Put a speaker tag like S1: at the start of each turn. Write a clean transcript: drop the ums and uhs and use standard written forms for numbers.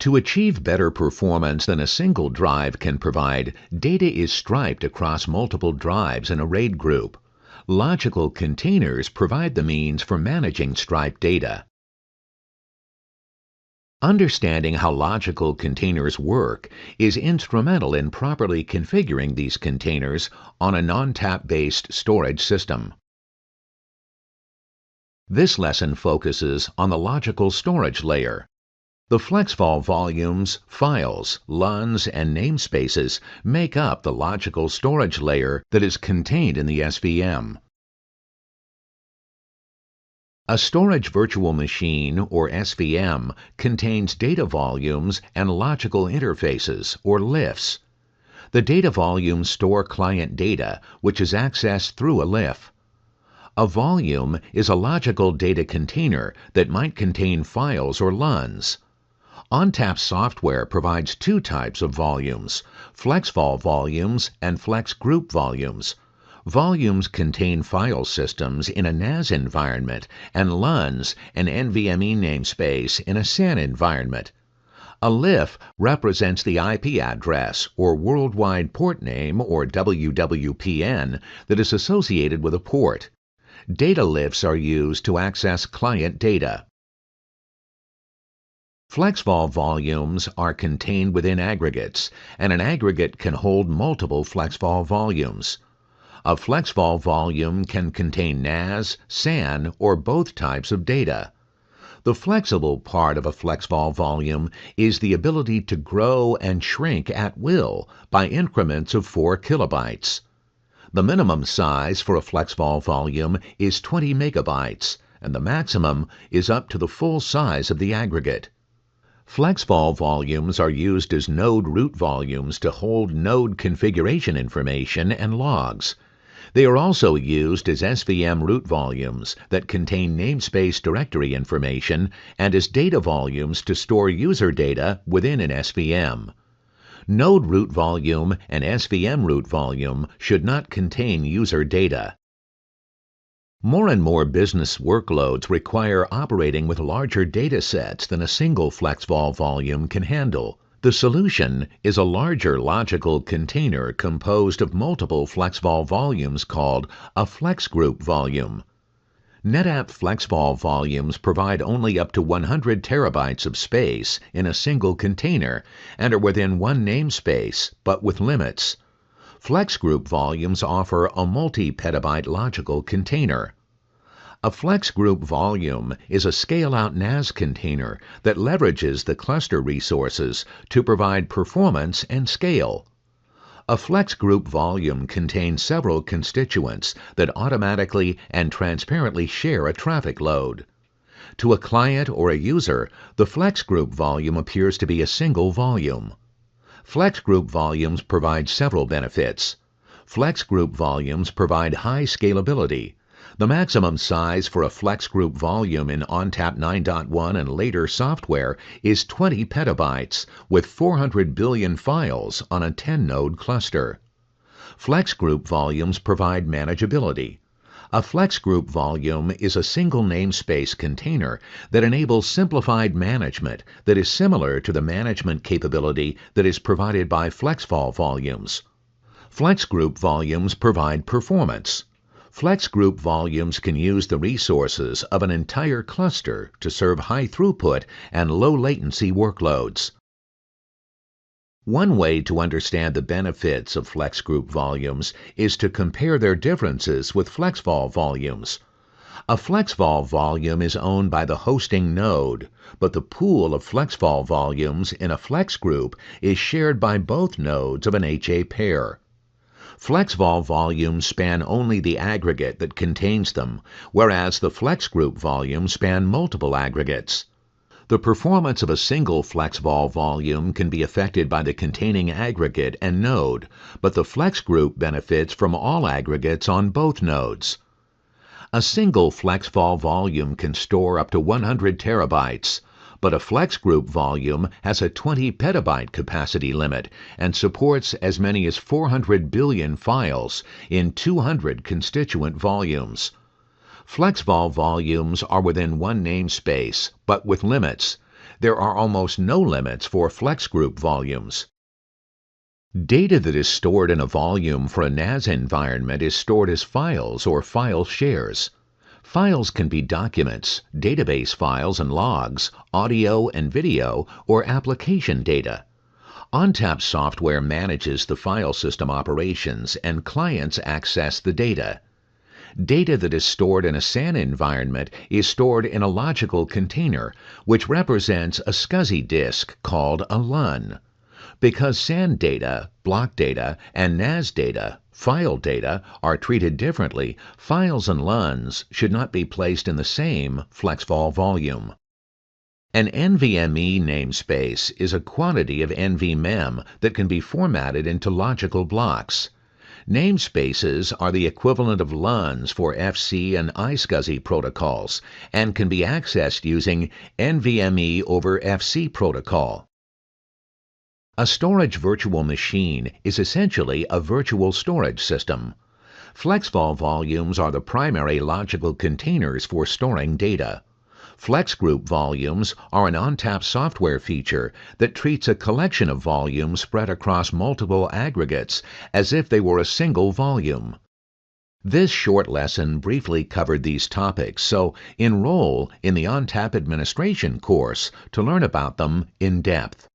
S1: To achieve better performance than a single drive can provide, data is striped across multiple drives in a RAID group. Logical containers provide the means for managing striped data. Understanding how logical containers work is instrumental in properly configuring these containers on a non-tap-based storage system. This lesson focuses on the logical storage layer. The FlexVol volumes, files, LUNs, and namespaces make up the logical storage layer that is contained in the SVM. A storage virtual machine, or SVM, contains data volumes and logical interfaces, or LIFs. The data volumes store client data, which is accessed through a LIF. A volume is a logical data container that might contain files or LUNs. ONTAP software provides two types of volumes, FlexVol volumes and FlexGroup volumes. Volumes contain file systems in a NAS environment and LUNs, an NVMe namespace, in a SAN environment. A LIF represents the IP address, or Worldwide Port Name, or WWPN, that is associated with a port. Data LIFs are used to access client data. FlexVol volumes are contained within aggregates, and an aggregate can hold multiple FlexVol volumes. A FlexVol volume can contain NAS, SAN, or both types of data. The flexible part of a FlexVol volume is the ability to grow and shrink at will by increments of 4 kilobytes. The minimum size for a FlexVol volume is 20 megabytes, and the maximum is up to the full size of the aggregate. FlexVol volumes are used as node root volumes to hold node configuration information and logs. They are also used as SVM root volumes that contain namespace directory information and as data volumes to store user data within an SVM. Node root volume and SVM root volume should not contain user data. More and more business workloads require operating with larger data sets than a single FlexVol volume can handle. The solution is a larger logical container composed of multiple FlexVol volumes called a FlexGroup volume. NetApp FlexVol volumes provide only up to 100 terabytes of space in a single container and are within one namespace, but with limits. FlexGroup volumes offer a multi-petabyte logical container. A FlexGroup volume is a scale-out NAS container that leverages the cluster resources to provide performance and scale. A FlexGroup volume contains several constituents that automatically and transparently share a traffic load. To a client or a user, the FlexGroup volume appears to be a single volume. FlexGroup volumes provide several benefits. FlexGroup volumes provide high scalability. The maximum size for a FlexGroup volume in ONTAP 9.1 and later software is 20 petabytes with 400 billion files on a 10-node cluster. FlexGroup volumes provide manageability. A FlexGroup volume is a single namespace container that enables simplified management that is similar to the management capability that is provided by FlexVol volumes. FlexGroup volumes provide performance. FlexGroup volumes can use the resources of an entire cluster to serve high throughput and low latency workloads. One way to understand the benefits of FlexGroup volumes is to compare their differences with FlexVol volumes. A FlexVol volume is owned by the hosting node, but the pool of FlexVol volumes in a FlexGroup is shared by both nodes of an HA pair. FlexVol volumes span only the aggregate that contains them, whereas the FlexGroup volumes span multiple aggregates. The performance of a single FlexVol volume can be affected by the containing aggregate and node, but the FlexGroup benefits from all aggregates on both nodes. A single FlexVol volume can store up to 100 terabytes, but a FlexGroup volume has a 20 petabyte capacity limit and supports as many as 400 billion files in 200 constituent volumes. FlexVol volumes are within one namespace, but with limits. There are almost no limits for FlexGroup volumes. Data that is stored in a volume for a NAS environment is stored as files or file shares. Files can be documents, database files and logs, audio and video, or application data. ONTAP software manages the file system operations and clients access the data. Data that is stored in a SAN environment is stored in a logical container, which represents a SCSI disk called a LUN. Because SAN data, block data, and NAS data, file data, are treated differently, files and LUNs should not be placed in the same FlexVol volume. An NVMe namespace is a quantity of NVMem that can be formatted into logical blocks. Namespaces are the equivalent of LUNs for FC and iSCSI protocols and can be accessed using NVMe over FC protocol. A storage virtual machine is essentially a virtual storage system. FlexVol volumes are the primary logical containers for storing data. FlexGroup volumes are an ONTAP software feature that treats a collection of volumes spread across multiple aggregates as if they were a single volume. This short lesson briefly covered these topics, so enroll in the ONTAP administration course to learn about them in depth.